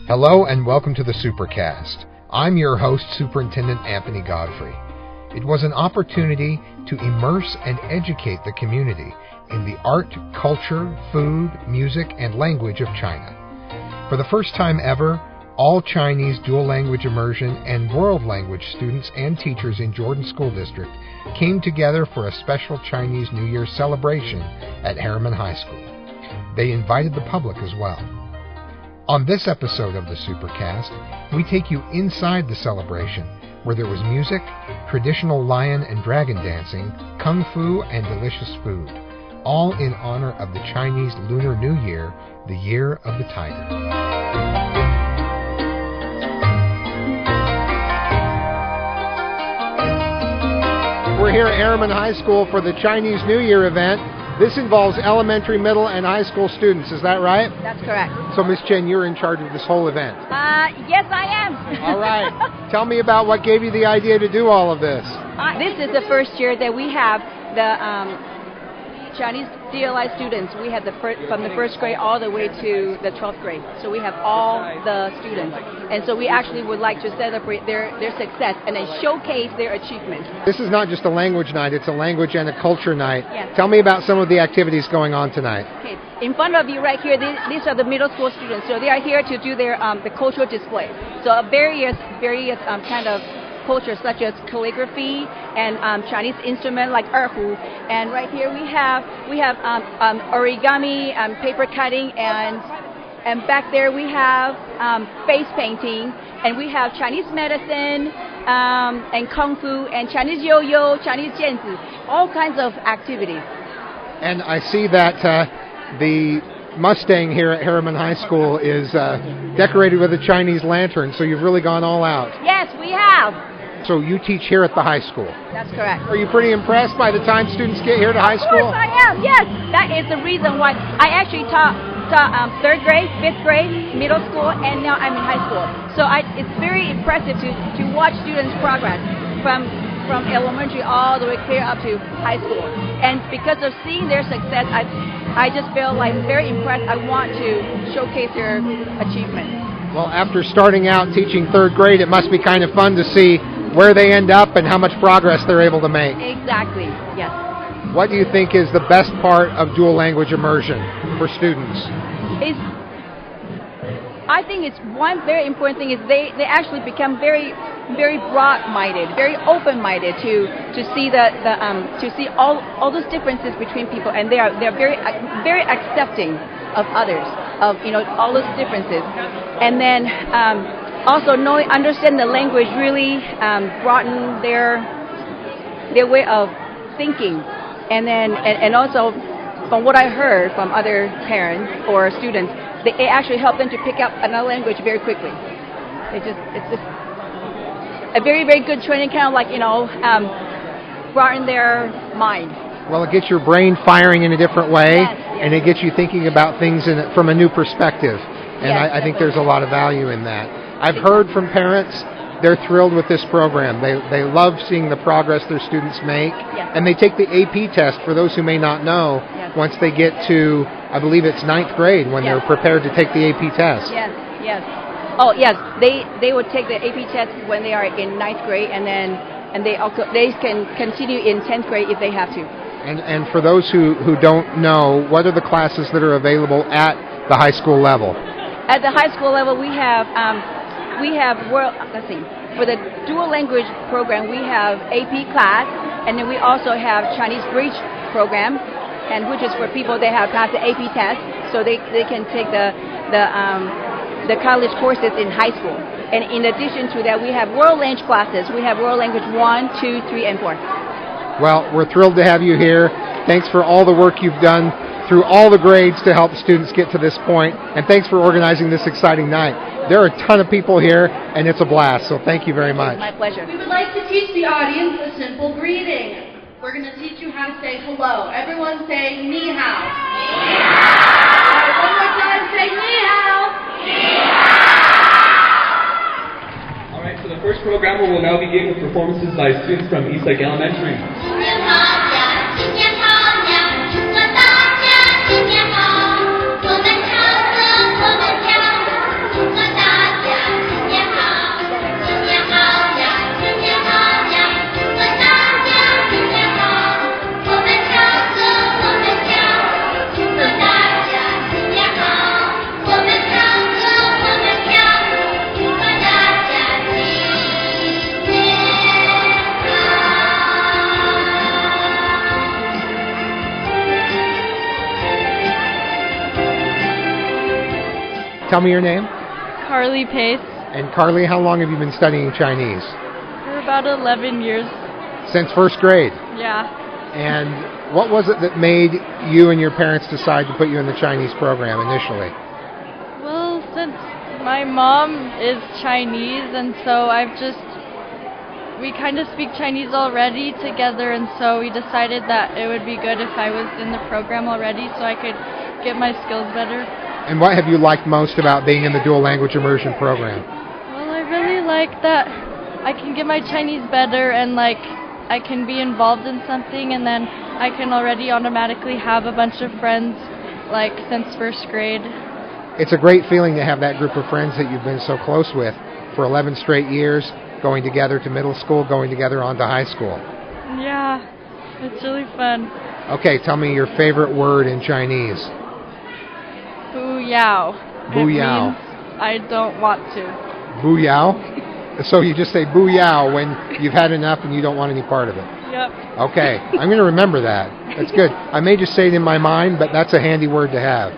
Hello and welcome to the Supercast. I'm your host, Superintendent Anthony Godfrey. It was an opportunity to immerse and educate the community in the art, culture, food, music, and language of China. For the first time ever, all Chinese dual language immersion and world language students and teachers in Jordan School District came together for a special Chinese New Year celebration at Herriman High School. They invited the public as well. On this episode of the Supercast, we take you inside the celebration, where there was music, traditional lion and dragon dancing, kung fu, and delicious food, all in honor of the Chinese Lunar New Year, the Year of the Tiger. We're here at Herriman High School for the Chinese New Year event. This involves elementary, middle, and high school students. Is that right? That's correct. So, Ms. Chen, you're in charge of this whole event. Yes, I am. All right. Tell me about what gave you the idea to do all of this. This is the first year that we have the Chinese DLI students. We have from the first grade all the way to the 12th grade. So we have all the students. And so we actually would like to celebrate their success and then showcase their achievements. This is not just a language night, it's a language and a culture night. Yes. Tell me about some of the activities going on tonight. Okay. In front of you right here, these are the middle school students. So they are here to do their the cultural display. So various kind of cultures such as calligraphy and Chinese instrument like erhu. And right here we have origami, paper cutting, and back there we have face painting, and we have Chinese medicine and kung fu and Chinese yo-yo, Chinese jianzi, all kinds of activities. And I see that the Mustang here at Herriman High School is decorated with a Chinese lantern, so you've really gone all out. Yes, we have. So you teach here at the high school. That's correct. Are you pretty impressed by the time students get here to high school? Of course I am, yes. That is the reason why I actually taught 3rd grade, 5th grade, middle school, and now I'm in high school. So it's very impressive to watch students' progress from elementary all the way clear up to high school. And because of seeing their success, I just feel like very impressed. I want to showcase their achievements. Well, after starting out teaching 3rd grade, it must be kind of fun to see where they end up and how much progress they're able to make. Exactly, yes. What do you think is the best part of dual language immersion for students? I think it's one very important thing is they actually become very, very broad-minded, very open-minded to see to see all those differences between people, and they're very very accepting of others, of all those differences, and then also understand the language really broaden their way of thinking, and then and also from what I heard from other parents or students, it actually helped them to pick up another language very quickly. It's just a very, very good training, kind of like broaden their mind. Well, it gets your brain firing in a different way, yes. And it gets you thinking about things from a new perspective. And yes, I think there's a lot of value in that. I've heard from parents, they're thrilled with this program. They love seeing the progress their students make. Yes. And they take the AP test, for those who may not know, yes. once they get to, I believe it's 9th grade, when yes. they're prepared to take the AP test. Yes, yes. Oh, yes, they would take the AP test when they are in 9th grade, and they can continue in 10th grade if they have to. And for those who don't know, what are the classes that are available at the high school level? At the high school level, we have for the dual language program, we have AP class, and then we also have Chinese bridge program, and which is for people that have passed the AP test, so they can take the college courses in high school. And in addition to that, we have world language classes. We have world language 1, 2, 3, and 4. Well, we're thrilled to have you here. Thanks for all the work you've done through all the grades to help students get to this point, and thanks for organizing this exciting night. There are a ton of people here, and it's a blast, so thank you very much. My pleasure. We would like to teach the audience a simple greeting. We're going to teach you how to say hello. Everyone say ni hao. Ni hao. All right, one more time, say ni hao. Ni hao. All right, so the first programmer will now begin with performances by students from Eastlake Elementary. Tell me your name. Carly Pace. And Carly, how long have you been studying Chinese? For about 11 years. Since first grade? Yeah. And what was it that made you and your parents decide to put you in the Chinese program initially? Well, since my mom is Chinese, and so we kind of speak Chinese already together, and so we decided that it would be good if I was in the program already so I could get my skills better. And what have you liked most about being in the dual language immersion program? Well, I really like that I can get my Chinese better, and like I can be involved in something, and then I can already automatically have a bunch of friends like since first grade. It's a great feeling to have that group of friends that you've been so close with for 11 straight years, going together to middle school, going together on to high school. Yeah, it's really fun. Okay, tell me your favorite word in Chinese. Bu yao. Bu It yao. means I don't want to. Bu yao? So you just say bu yao when you've had enough and you don't want any part of it. Yep. Okay, I'm going to remember that. That's good. I may just say it in my mind, but that's a handy word to have.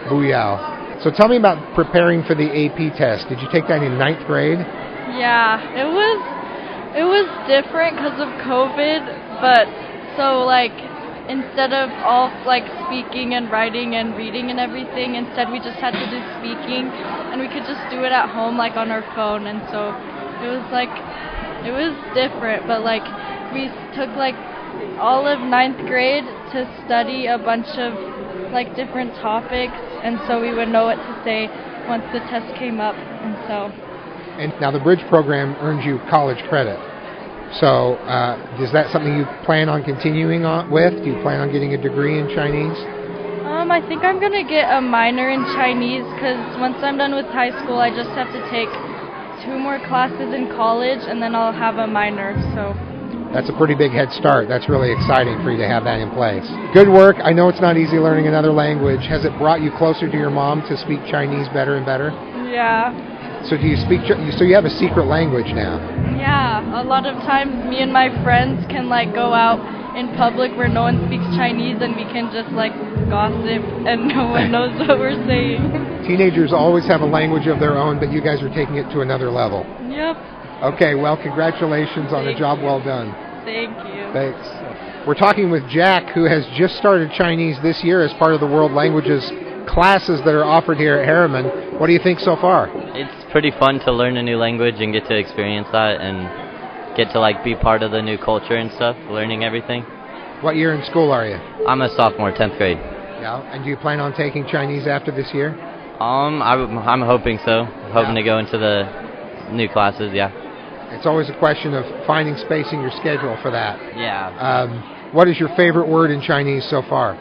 Bu yao. So tell me about preparing for the AP test. Did you take that in 9th grade? Yeah, it was different because of COVID, but so like instead of all like speaking and writing and reading and everything, instead we just had to do speaking, and we could just do it at home like on our phone, and so it was different, but like we took like all of 9th grade to study a bunch of like different topics, and so we would know what to say once the test came up, and so. And now the bridge program earns you college credit. So is that something you plan on continuing on with? Do you plan on getting a degree in Chinese? I think I'm going to get a minor in Chinese because once I'm done with high school, I just have to take 2 more classes in college, and then I'll have a minor, so. That's a pretty big head start. That's really exciting for you to have that in place. Good work. I know it's not easy learning another language. Has it brought you closer to your mom to speak Chinese better and better? Yeah. So do you so you have a secret language now? Yeah. A lot of times me and my friends can like go out in public where no one speaks Chinese, and we can just like gossip and no one knows what we're saying. Teenagers always have a language of their own, but you guys are taking it to another level. Yep. Okay, well, congratulations on a job well done. Thank you. Thanks. We're talking with Jack, who has just started Chinese this year as part of the World Languages classes that are offered here at Herriman. What do you think so far? It's pretty fun to learn a new language and get to experience that and get to like be part of the new culture and stuff, learning everything. What year in school are you? I'm a sophomore, 10th grade. Yeah, and do you plan on taking Chinese after this year? I'm hoping so. Hoping to go into the new classes, yeah. It's always a question of finding space in your schedule for that. Yeah. What is your favorite word in Chinese so far?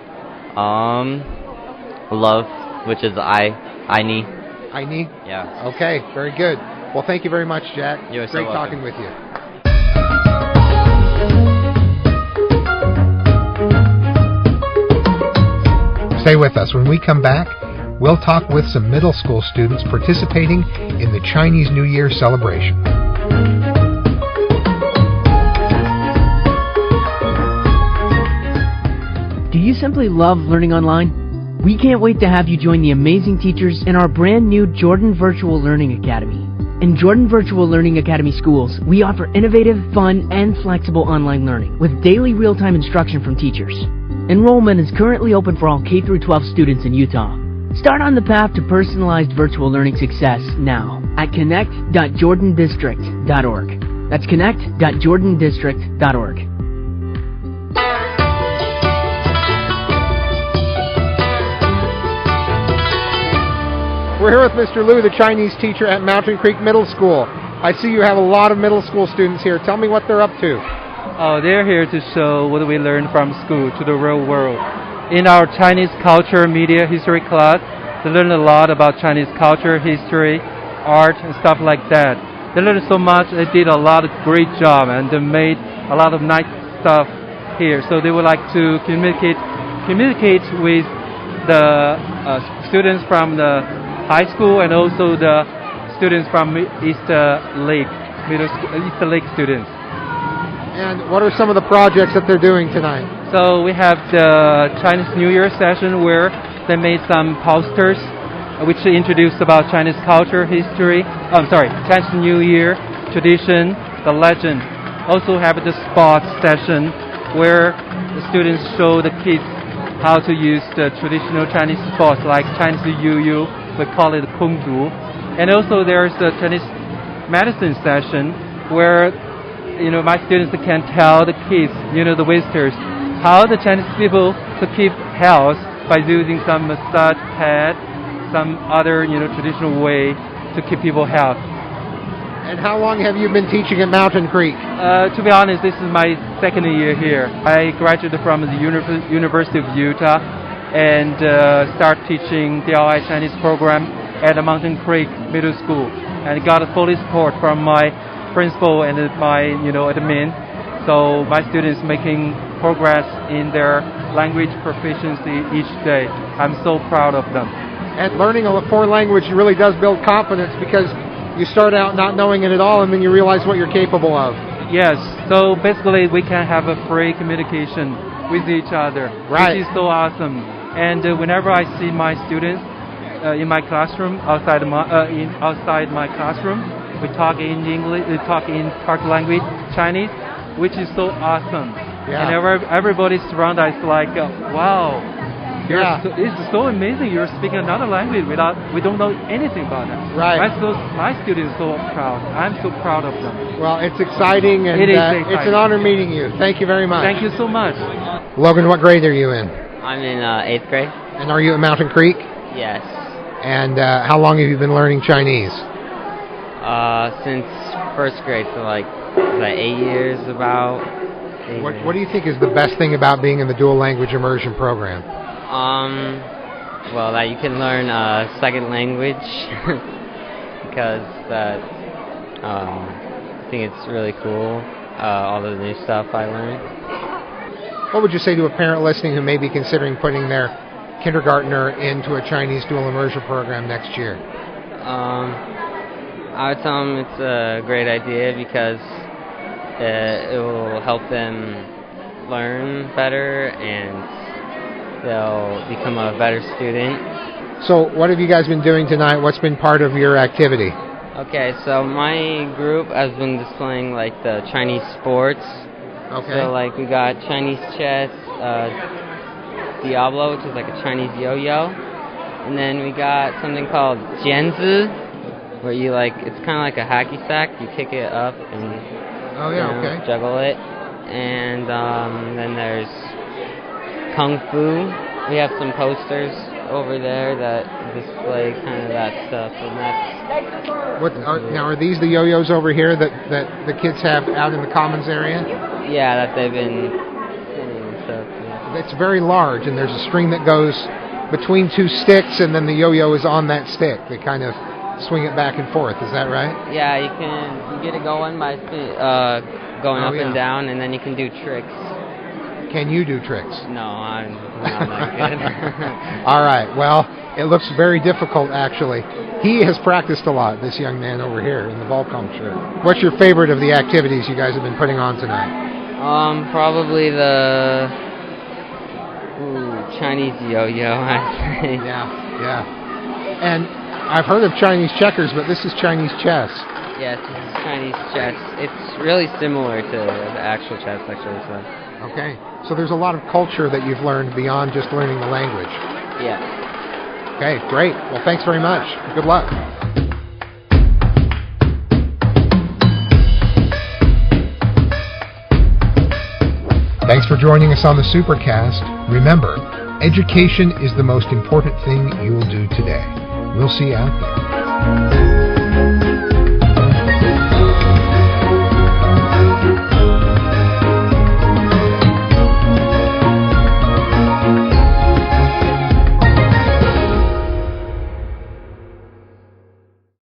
Love, which is I-ni. I-ni? Yeah. Okay, very good. Well, thank you very much, Jack. You're so Great welcome. talking with you. Stay with us. When we come back, we'll talk with some middle school students participating in the Chinese New Year celebration. Do you simply love learning online? We can't wait to have you join the amazing teachers in our brand new Jordan Virtual Learning Academy. In Jordan Virtual Learning Academy schools, we offer innovative, fun, and flexible online learning with daily real-time instruction from teachers. Enrollment is currently open for all K-12 students in Utah. Start on the path to personalized virtual learning success now at connect.jordandistrict.org. That's connect.jordandistrict.org. We're here with Mr. Liu, the Chinese teacher at Mountain Creek Middle School. I see you have a lot of middle school students here. Tell me what they're up to. They're here to show what we learned from school to the real world. In our Chinese culture, media, history class, they learned a lot about Chinese culture, history, art, and stuff like that. They learned so much, they did a lot of great job, and they made a lot of nice stuff here. So they would like to communicate with the students from the high school and also the students from East Lake students. And what are some of the projects that they're doing tonight? So we have the Chinese New Year session where they made some posters which introduced about Chinese culture, history, Chinese New Year, tradition, the legend. Also have the sports session where the students show the kids how to use the traditional Chinese sports like Chinese Yu, we call it Kung Fu. And also there's the Chinese medicine session where my students can tell the kids, the visitors, how the Chinese people to keep health by using some massage pad, some other traditional way to keep people health. And how long have you been teaching at Mountain Creek? To be honest, this is my second year here. I graduated from the University of Utah and start teaching the DLI Chinese program at the Mountain Creek Middle School, and got a full support from my principal and my admin. So my students making progress in their language proficiency each day. I'm so proud of them. And learning a foreign language really does build confidence, because you start out not knowing it at all, and then you realize what you're capable of. Yes, so basically we can have a free communication with each other, right, which is so awesome. And whenever I see my students in my classroom, outside my classroom, we talk in English, we talk in target language, Chinese, which is so awesome. Yeah. And everybody surround us like, wow. It's so amazing. You're speaking another language we don't know anything about it. Right. My students are so proud. I'm so proud of them. Well, it's exciting, and it's an honor meeting you. Thank you very much. Thank you so much. Logan, what grade are you in? I'm in 8th grade. And are you at Mountain Creek? Yes. And how long have you been learning Chinese? Since 1st grade, so like 8 years about. What do you think is the best thing about being in the dual language immersion program? Well, that you can learn a second language because I think it's really cool, all the new stuff I learned. What would you say to a parent listening who may be considering putting their kindergartner into a Chinese dual immersion program next year? I would tell them it's a great idea because it will help them learn better and they'll become a better student. So what have you guys been doing tonight? What's been part of your activity? Okay, so my group has been displaying like the Chinese sports. Okay. So like we got Chinese chess, Diablo, which is like a Chinese yo-yo. And then we got something called Jianzi, where you it's kind of like a hacky sack. You kick it up and juggle it. And then there's Kung Fu. We have some posters over there that display kind of that stuff, and that's. Now are these the yo-yos over here that the kids have out in the commons area? Yeah, that they've been spinning and stuff. Yeah. It's very large, and there's a string that goes between two sticks, and then the yo-yo is on that stick. They kind of swing it back and forth. Is that right? Yeah, you get it going by going up and down, and then you can do tricks. Can you do tricks? No, I'm not that good. All right. Well, it looks very difficult, actually. He has practiced a lot, this young man over here in the Volcom shirt. What's your favorite of the activities you guys have been putting on tonight? Probably the Chinese yo-yo, I'd say. Yeah. And I've heard of Chinese checkers, but this is Chinese chess. Yes, this is Chinese chess. It's really similar to the actual chess, actually. So. Okay. So there's a lot of culture that you've learned beyond just learning the language. Yeah. Okay, great. Well, thanks very much. Good luck. Thanks for joining us on the Supercast. Remember, education is the most important thing you'll do today. We'll see you out there.